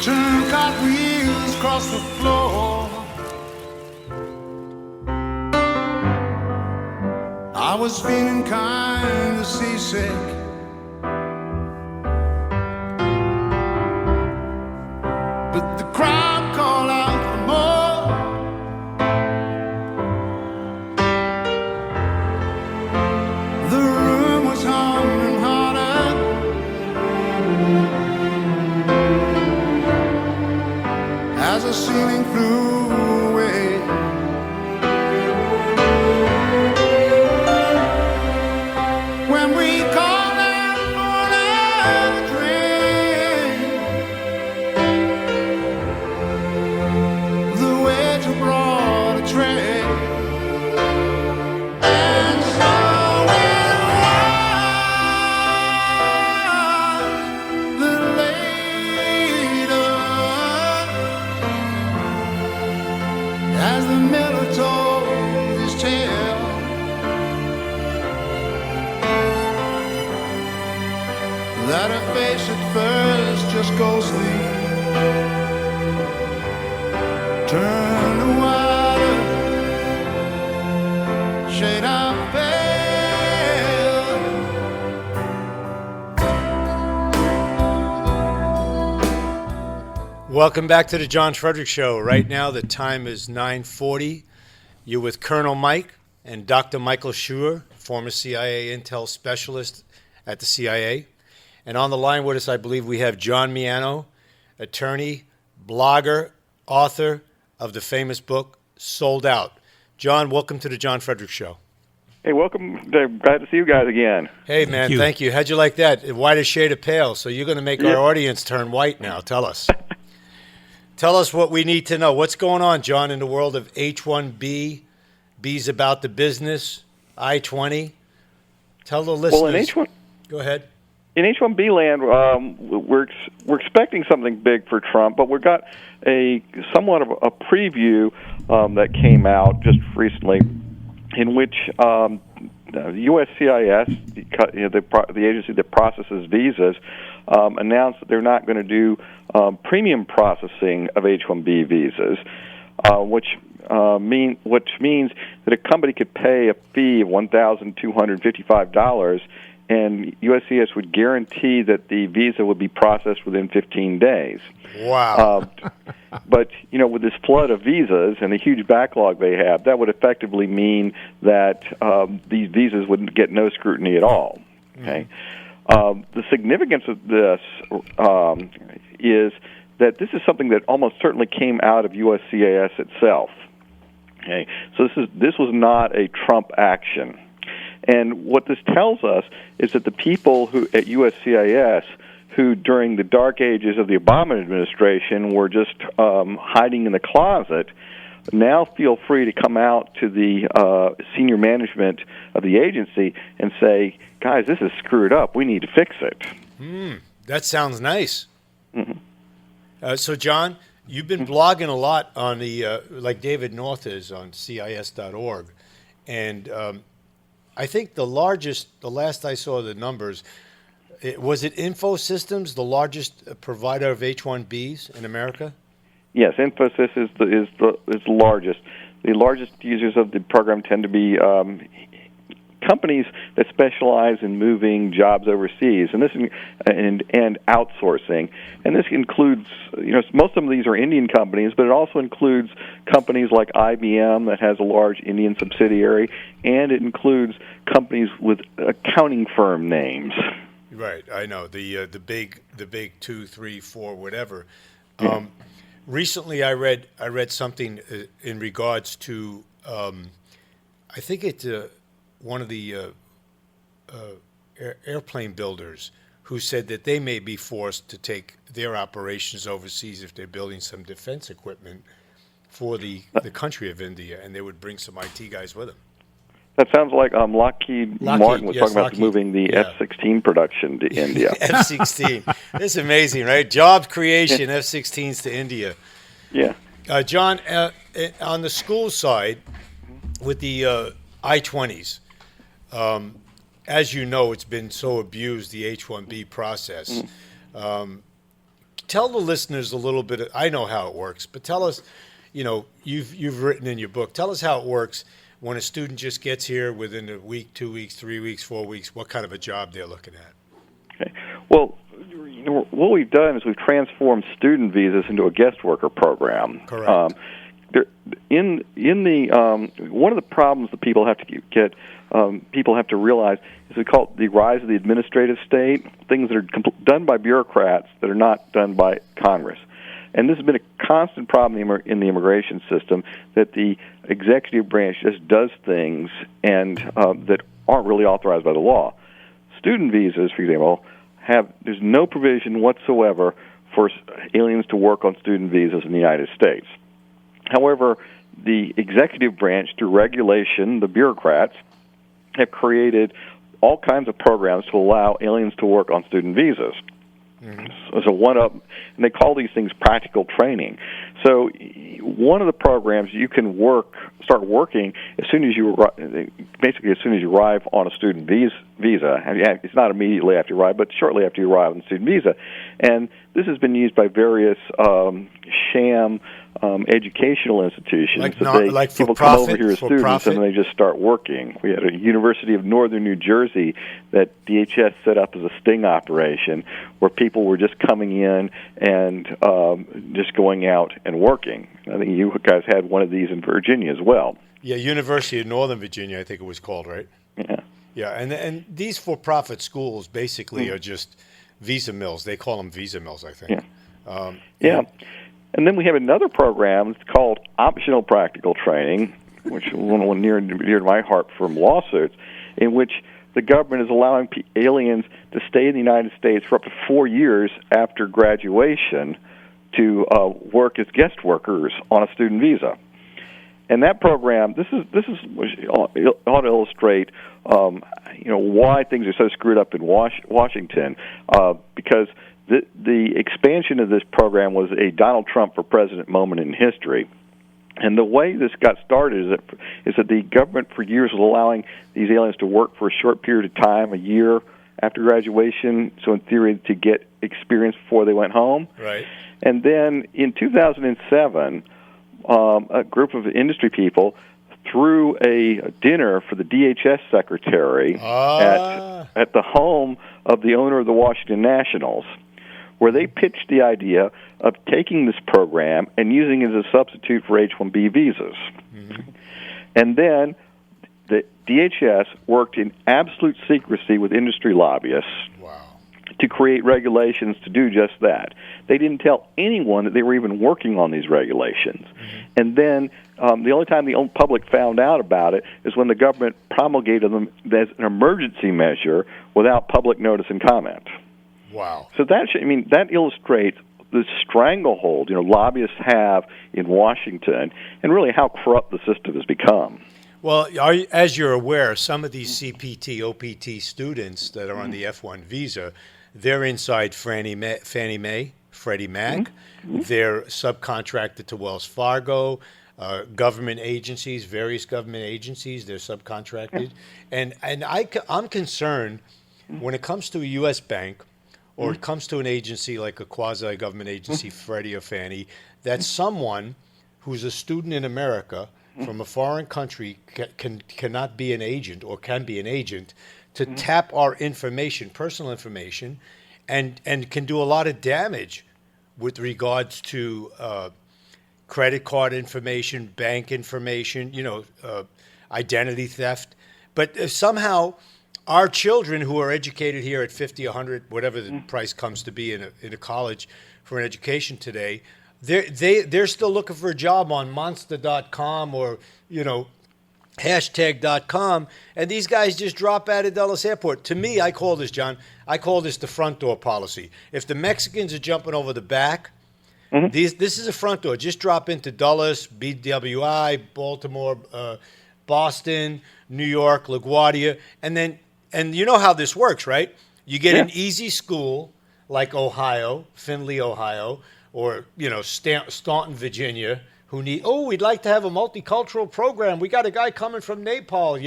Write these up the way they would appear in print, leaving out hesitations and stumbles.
Turn cartwheels across the floor. I was feeling kind of seasick. But the crowd called out for more. The room was humming harder. As the ceiling flew away. When we called out for another drink, the waiter brought a tray. And so it was that later, as the miller told his tale, that her face at first just ghostly turned to water, shade of pale. Welcome back to the John Fredericks Show. Right now the time is 9:40. You're with Colonel Mike and Dr. Michael Scheuer, former CIA intel specialist at the CIA. And on the line with us, I believe we have John Miano, attorney, blogger, author of the famous book, Sold Out. John, welcome to the John Fredericks Show. Hey, welcome. Glad to see you guys again. Hey, man, thank you. How'd you like that? Whitest shade of pale. So you're going to make our audience turn white now. Tell us. Tell us what we need to know. What's going on, John, in the world of H1B, B's about the business, I-20? Tell the listeners. Well, in H1... Go ahead. In H1B land, we're expecting something big for Trump, but we've got somewhat of a preview that came out just recently, in which the USCIS, the agency that processes visas, announced that they're not going to do premium processing of H1B visas, which means that a company could pay a fee of $1,255. And USCIS would guarantee that the visa would be processed within 15 days. Wow. But, with this flood of visas and the huge backlog they have, that would effectively mean that these visas wouldn't get no scrutiny at all. Okay. The significance of this is that this is something that almost certainly came out of USCIS itself. Okay. So this was not a Trump action. And what this tells us is that the people who at USCIS, who during the dark ages of the Obama administration were just hiding in the closet, now feel free to come out to the senior management of the agency and say, guys, this is screwed up. We need to fix it. That sounds nice. Mm-hmm. So, John, you've been blogging a lot on the, like David North is on CIS.org. And I think the last I saw the numbers, was it Infosystems, the largest provider of H-1Bs in America? Yes, Infosys is the largest. The largest users of the program tend to be companies that specialize in moving jobs overseas, and outsourcing. And this includes, most of these are Indian companies, but it also includes companies like IBM that has a large Indian subsidiary, and it includes companies with accounting firm names. Right, I know the big 2, 3, 4, whatever. Yeah. Recently, I read something in regards to, I think it's one of the airplane builders who said that they may be forced to take their operations overseas if they're building some defense equipment for the country of India, and they would bring some IT guys with them. That sounds like Lockheed Martin was yes, talking about moving the F-16 production to India. F-16. This is amazing, right? Job creation, F-16s to India. Yeah. John, on the school side, with the I-20s, as you know, it's been so abused, the H-1B process. tell the listeners a little bit. I know how it works, but tell us. You've written in your book. Tell us how it works when a student just gets here within a week, 2 weeks, 3 weeks, 4 weeks. What kind of a job they're looking at? Okay. Well, what we've done is we've transformed student visas into a guest worker program. Correct. One of the problems that people have to realize is we call it the rise of the administrative state, things that are done by bureaucrats that are not done by Congress. And this has been a constant problem in the immigration system, that the executive branch just does things and that aren't really authorized by the law. Student visas, for example, there's no provision whatsoever for aliens to work on student visas in the United States. However, the executive branch, through regulation, the bureaucrats, have created all kinds of programs to allow aliens to work on student visas. Mm-hmm. So one-up, and they call these things practical training. So one of the programs, you can start working as soon as you arrive on a student visa. It's not immediately after you arrive, but shortly after you arrive on a student visa. And this has been used by various sham educational institutions. People come over here as students and they just start working. We had a University of Northern New Jersey that DHS set up as a sting operation, where people were just coming in and just going out and working. I think you guys had one of these in Virginia as well. Yeah, University of Northern Virginia, I think it was called, right? Yeah. Yeah, and these for-profit schools basically are just visa mills. They call them visa mills, I think. Yeah. And then we have another program called Optional Practical Training, which is one near to my heart from lawsuits, in which the government is allowing aliens to stay in the United States for up to 4 years after graduation to work as guest workers on a student visa. And that program, this ought to illustrate, why things are so screwed up in Washington, because the expansion of this program was a Donald Trump for president moment in history. And the way this got started is that the government for years was allowing these aliens to work for a short period of time, a year after graduation, so in theory to get experience before they went home. Right. And then in 2007, a group of industry people threw a dinner for the DHS secretary at the home of the owner of the Washington Nationals, where they pitched the idea of taking this program and using it as a substitute for H1B visas. Mm-hmm. And then the DHS worked in absolute secrecy with industry lobbyists to create regulations to do just that. They didn't tell anyone that they were even working on these regulations. Mm-hmm. And then the only time the public found out about it is when the government promulgated them as an emergency measure without public notice and comment. Wow. So that illustrates the stranglehold lobbyists have in Washington, and really how corrupt the system has become. Well, as you're aware, some of these CPT, OPT students that are on the F1 visa, they're inside Fannie Mae, Freddie Mac. Mm-hmm. They're subcontracted to Wells Fargo, government agencies, various government agencies. They're subcontracted, and I'm concerned when it comes to a U.S. bank, or it comes to an agency like a quasi-government agency, Freddie or Fannie, that someone who's a student in America from a foreign country cannot be an agent, or can be an agent, to tap our information, personal information, and can do a lot of damage with regards to credit card information, bank information, identity theft. But if somehow our children who are educated here at 50, 100, whatever the price comes to be in a college for an education today, they're still looking for a job on Monster.com or hashtag.com, and these guys just drop out of Dulles Airport. To me, I call this, John, the front door policy. If the Mexicans are jumping over the back, this is a front door. Just drop into Dulles, BWI, Baltimore, Boston, New York, LaGuardia, and you know how this works, right? You get an easy school like Ohio, Findlay, Ohio, or Staunton, Virginia, who we'd like to have a multicultural program. We got a guy coming from Nepal,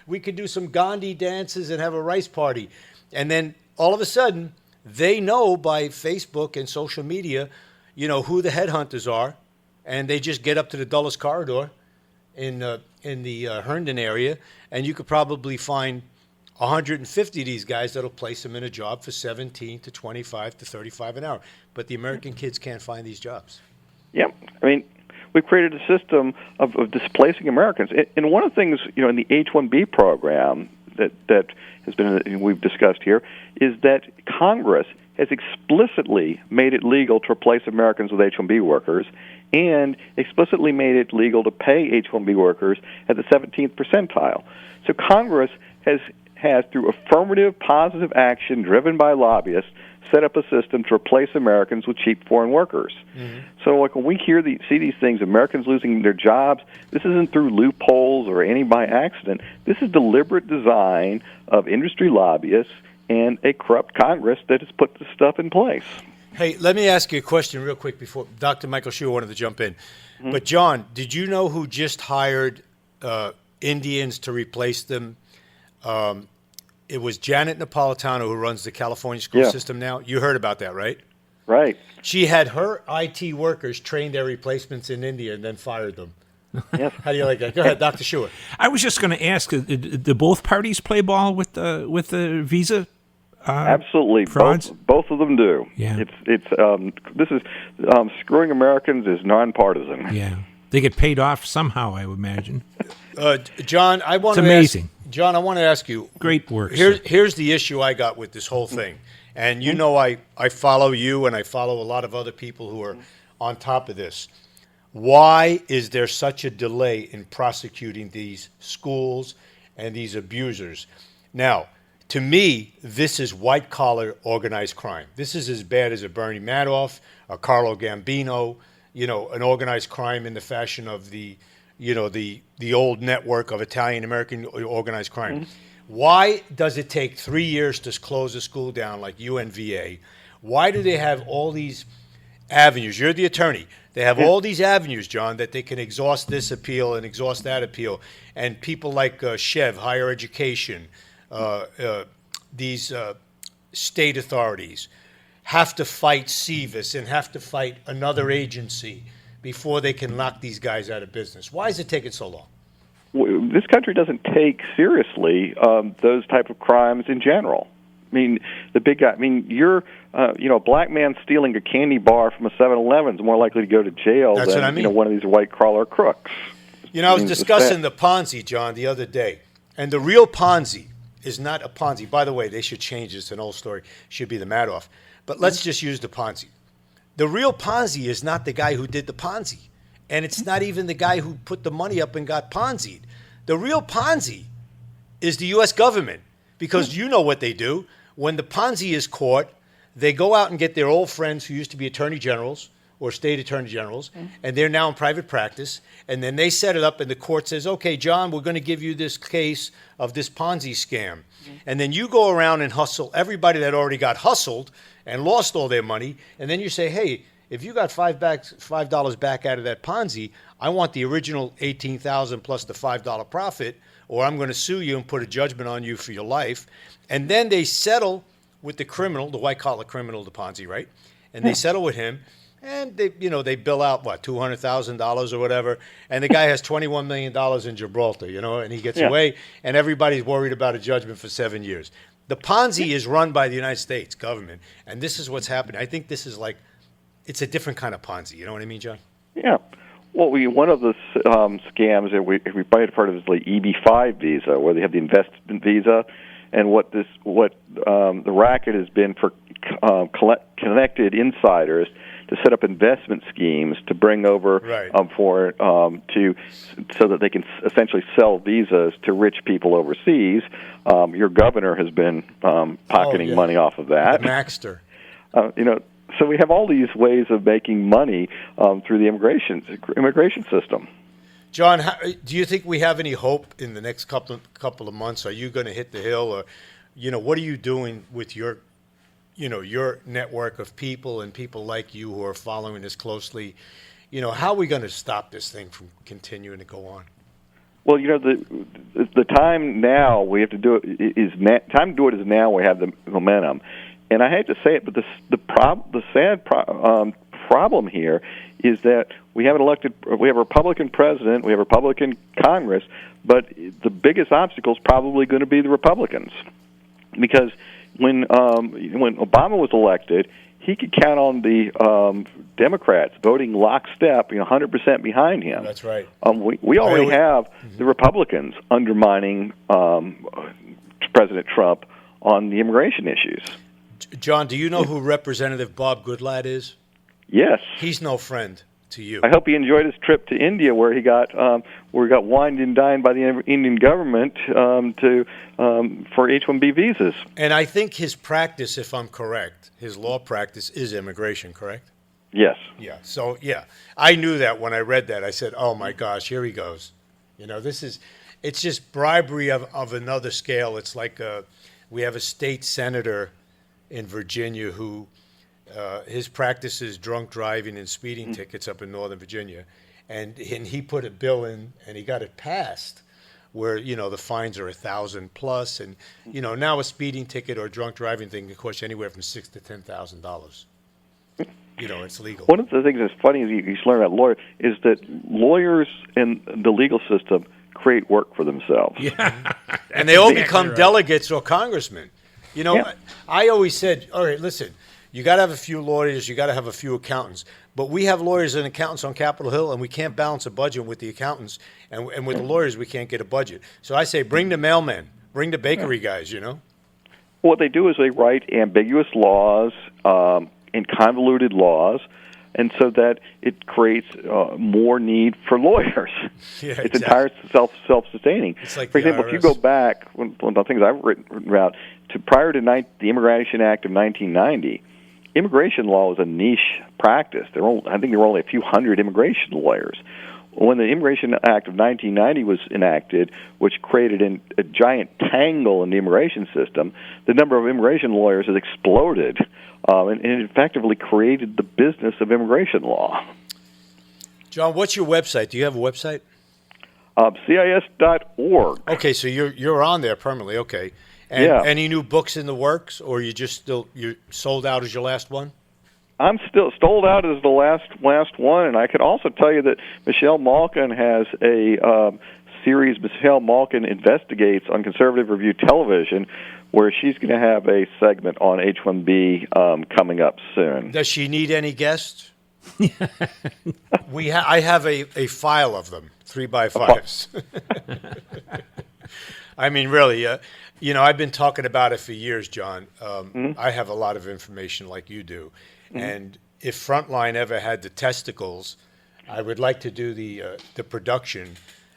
we could do some Gandhi dances and have a rice party. And then all of a sudden, they know by Facebook and social media, who the headhunters are, and they just get up to the Dulles corridor in the Herndon area, and you could probably find 150 of these guys that'll place them in a job for 17 to 25 to 35 an hour. But the American kids can't find these jobs. Yeah, I mean, we've created a system of displacing Americans. And one of the things, in the H1B program that has been we've discussed here is that Congress has explicitly made it legal to replace Americans with H1B workers, and explicitly made it legal to pay H1B workers at the 17th percentile. So Congress has through affirmative positive action driven by lobbyists, set up a system to replace Americans with cheap foreign workers. Mm-hmm. So like when we see these things, Americans losing their jobs, this isn't through loopholes or any by accident. This is deliberate design of industry lobbyists and a corrupt Congress that has put this stuff in place. Hey, let me ask you a question real quick before Dr. Michael Scheuer wanted to jump in. Mm-hmm. But John, did you know who just hired Indians to replace them? It was Janet Napolitano, who runs the California school system now. You heard about that, right? Right. She had her IT workers train their replacements in India and then fired them. Yes. How do you like that? Go ahead, Dr. Scheuer. I was just going to ask, do both parties play ball with the visa? Absolutely, frauds? Both of them do. Yeah. Screwing Americans is nonpartisan. Yeah, they get paid off somehow, I would imagine. John, I want to amazing. John, I want to ask you. Great work. Here's the issue I got with this whole thing, and I follow you, and I follow a lot of other people who are on top of this. Why is there such a delay in prosecuting these schools and these abusers? Now, to me, this is white-collar organized crime. This is as bad as a Bernie Madoff, a Carlo Gambino, an organized crime in the fashion of the old network of Italian-American organized crime. Mm-hmm. Why does it take 3 years to close a school down like UNVA? Why do they have all these avenues? You're the attorney. They have all these avenues, John, that they can exhaust this appeal and exhaust that appeal. And people like Chev, higher education, these state authorities have to fight CVIS and have to fight another agency before they can knock these guys out of business. Why is it taking so long? This country doesn't take seriously those type of crimes in general. I mean, the big guy. I mean, a black man stealing a candy bar from a 7-Eleven is more likely to go to jail than one of these white-collar crooks. I was discussing the Ponzi, John, the other day, and the real Ponzi is not a Ponzi. By the way, they should change this. It's an old story. It should be the Madoff. But let's just use the Ponzi. The real Ponzi is not the guy who did the Ponzi, and it's not even the guy who put the money up and got Ponzi'd. The real Ponzi is the U.S. government, because you know what they do. When the Ponzi is caught, they go out and get their old friends who used to be attorney generals or state attorney generals, and they're now in private practice, and then they set it up, and the court says, okay, John, we're going to give you this case of this Ponzi scam. And then you go around and hustle everybody that already got hustled and lost all their money, and then you say, hey, if you got $5 back out of that Ponzi, I want the original $18,000 plus the $5 profit, or I'm going to sue you and put a judgment on you for your life. And then they settle with the criminal, the white-collar criminal, the Ponzi, right? And they settle with him, and they bill out, $200,000 or whatever, and the guy has $21 million in Gibraltar, and he gets away, and everybody's worried about a judgment for 7 years. The Ponzi is run by the United States government, and this is what's happening. I think this is it's a different kind of Ponzi. You know what I mean, John? Yeah. Well, one of the scams that we might have heard of is the EB5 visa, where they have the investment visa, and what the racket has been for connected insiders to set up investment schemes to bring over so that they can essentially sell visas to rich people overseas. Your governor has been pocketing money off of that. The Maxter. So we have all these ways of making money through the immigration system. John, do you think we have any hope in the next couple of months? Are you going to hit the hill, or what are you doing with your network of people and people like you who are following this closely? How are we going to stop this thing from continuing to go on? Well, the time now we have to do it is time to do it is now. We have the momentum. And I hate to say it, but the sad problem here is that we have a Republican president, we have a Republican Congress, but the biggest obstacle is probably going to be the Republicans, because when Obama was elected, he could count on the Democrats voting lockstep, 100% behind him. That's right. We already have the Republicans undermining President Trump on the immigration issues. John, do you know who Representative Bob Goodlatte is? Yes. He's no friend to you. I hope he enjoyed his trip to India, where he got wined and dined by the Indian government for H1B visas. And I think his practice, if I'm correct, his law practice is immigration, correct? Yes. Yeah. So, yeah, I knew that when I read that. I said, oh, my gosh, here he goes. It's just bribery of another scale. It's like we have a state senator in Virginia who his practice is drunk driving and speeding tickets up in Northern Virginia. And he put a bill in, and he got it passed, where the fines are $1,000 plus, and now a speeding ticket or drunk driving thing can cost you anywhere from $6,000 to $10,000. It's legal. One of the things that's funny is you learn about lawyers is that lawyers in the legal system create work for themselves. Yeah, and they all become delegates or congressmen. I always said, all right, listen, you got to have a few lawyers, you got to have a few accountants. But we have lawyers and accountants on Capitol Hill, and we can't balance a budget with the accountants. And with the lawyers, we can't get a budget. So I say, bring the mailmen, bring the bakery guys, What they do is they write ambiguous laws and convoluted laws, and so that it creates more need for lawyers. Yeah, it's entirely self-sustaining. It's like for example, IRS. if you go back, one of the things I've written about, to prior to the Immigration Act of 1990, immigration law was a niche practice. I think there were only a few hundred immigration lawyers. When the Immigration Act of 1990 was enacted, which created a giant tangle in the immigration system, the number of immigration lawyers has exploded, and it effectively created the business of immigration law. John, what's your website? Do you have a website? CIS.org. Okay, so you're on there permanently. Okay. And yeah. Any new books in the works, or you're sold out as your last one? I'm still sold out as the last one, and I can also tell you that Michelle Malkin has a series, Michelle Malkin Investigates, on Conservative Review Television, where she's going to have a segment on H1B coming up soon. Does she need any guests? I have a file of them, 3x5s. I mean, really, I've been talking about it for years, John. I have a lot of information like you do. And if Frontline ever had the testicles, I would like to do the production,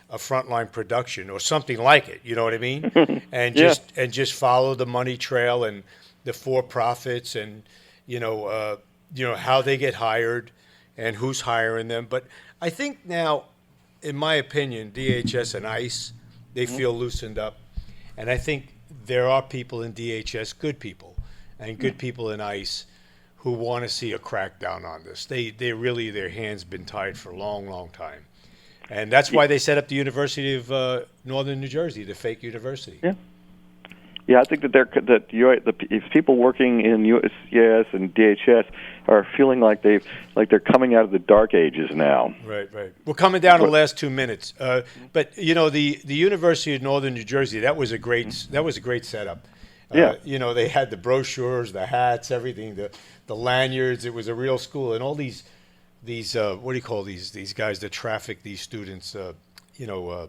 a Frontline production or something like it. You know what I mean? And just follow the money trail and the for-profits and how they get hired and who's hiring them. But I think now, in my opinion, DHS and ICE, they feel loosened up, and I think there are people in DHS, good people, and good people in ICE, who want to see a crackdown on this. They really, their hands been tied for a long, long time. And that's why they set up the University of Northern New Jersey, the fake university. Yeah, I think if people working in USCIS and DHS are feeling like they're coming out of the dark ages now. Right. We're coming down to the last 2 minutes. But the University of Northern New Jersey, that was a great setup. They had the brochures, the hats, everything, the lanyards. It was a real school, and all these what do you call these guys that traffic these students?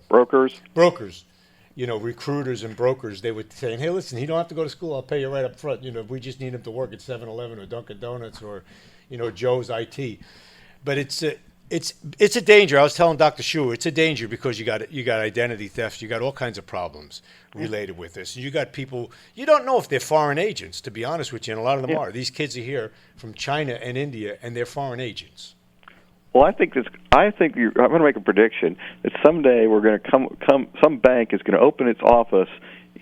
Brokers. Recruiters and brokers. They would say, "Hey, listen, he don't have to go to school. I'll pay you right up front. We just need him to work at 7-Eleven or Dunkin' Donuts or, Joe's IT." But it's a danger. I was telling Dr. Scheuer, it's a danger because you got identity theft. You got all kinds of problems related with this. You got people, you don't know if they're foreign agents, to be honest with you, and a lot of them are. These kids are here from China and India, and they're foreign agents. Well, I'm going to make a prediction that someday we're going to some bank is going to open its office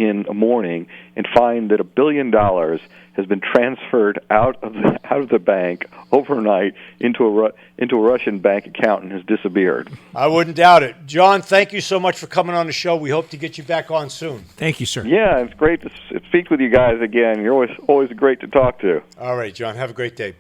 in a morning and find that $1 billion has been transferred out of the bank overnight into a Russian bank account and has disappeared. I wouldn't doubt it. John, thank you so much for coming on the show. We hope to get you back on soon. Thank you, sir. Yeah, it's great to speak with you guys again. You're always great to talk to. All right, John. Have a great day.